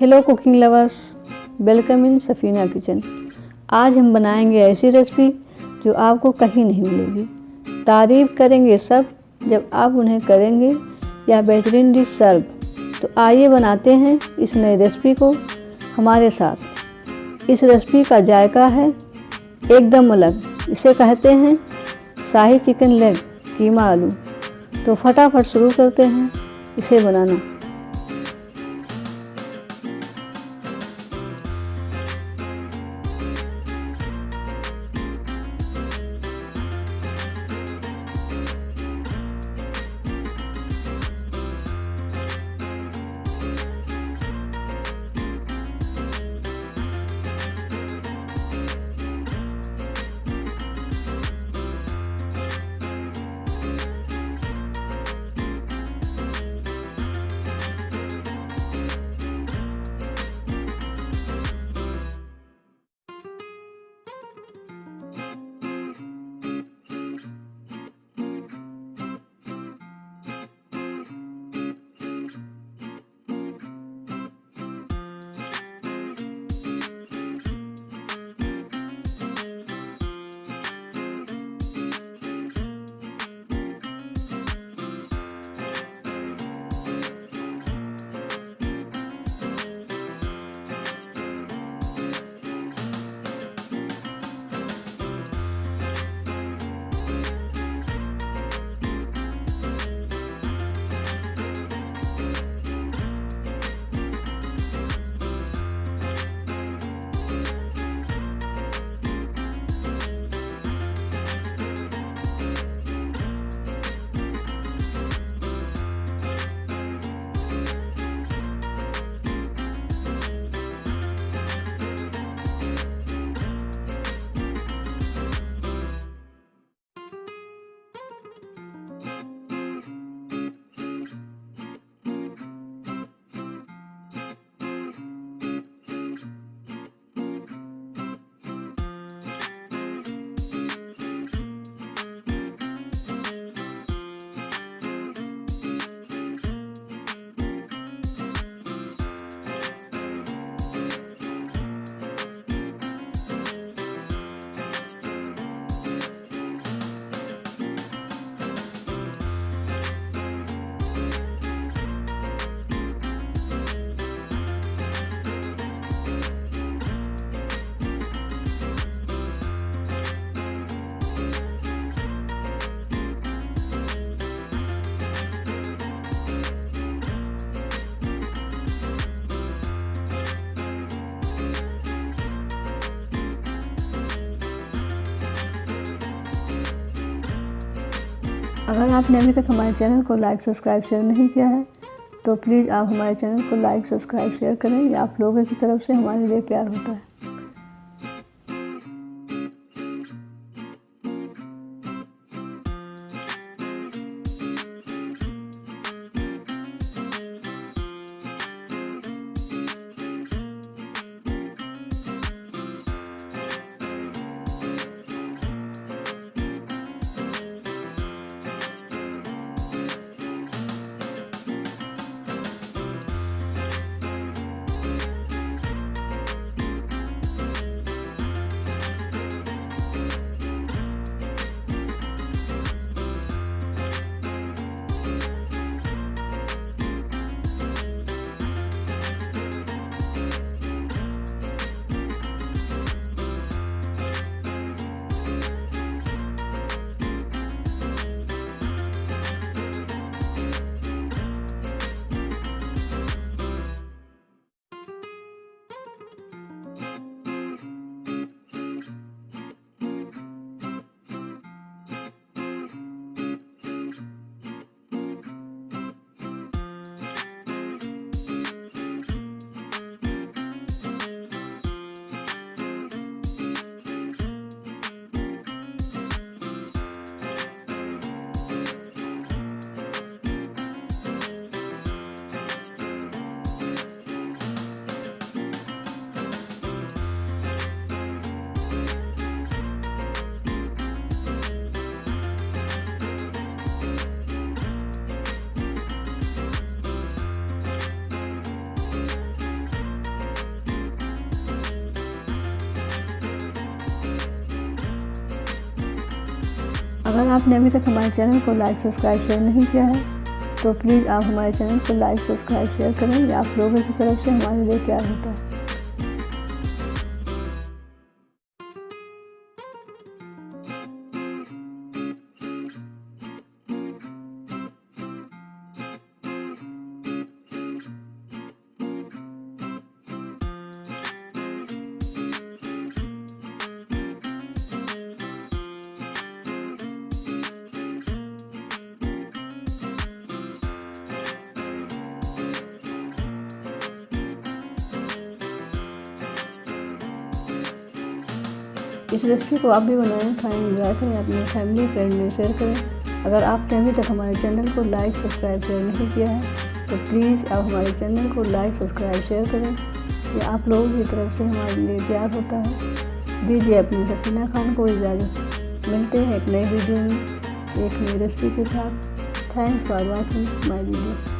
Hello cooking lovers, welcome in Safina kitchen. आज हम बनाएंगे ऐसी रेसिपी जो आपको कहीं नहीं मिलेगी। तारीफ़ करेंगे सब जब आप उन्हें करेंगे या बेहतरीन डिश सर्व। तो आइए बनाते हैं इस नई रेसिपी को हमारे साथ। इस रेसिपी का जायका है एकदम अलग। इसे कहते हैं शाही चिकन लेग कीमा आलू। तो फटाफट शुरू करते हैं इसे बनाना। अगर आपने अभी तक हमारे चैनल को लाइक सब्सक्राइब शेयर नहीं किया है तो प्लीज़ आप हमारे चैनल को लाइक सब्सक्राइब शेयर करें। ये आप लोगों की तरफ से हमारे लिए प्यार होता है। आपने अभी तक हमारे चैनल को लाइक सब्सक्राइब शेयर नहीं किया है तो प्लीज़ आप हमारे चैनल को लाइक सब्सक्राइब शेयर करें। ये आप लोगों की तरफ से हमारे लिए प्यार होता है। इस रेसिपी को आप भी बनाएं, खाएं, एंजॉय करें, अपनी फैमिली फ्रेंड में शेयर करें। अगर आपने अभी तक हमारे चैनल को लाइक सब्सक्राइब शेयर नहीं किया है तो प्लीज़ आप हमारे चैनल को लाइक सब्सक्राइब शेयर करें। ये आप लोगों की तरफ से हमारे लिए प्यार होता है। दीजिए अपनी सफीना खान को इजाज़त। मिलते हैं एक नई वीडियो में एक नई रेसिपी के साथ। Thanks for watching my video.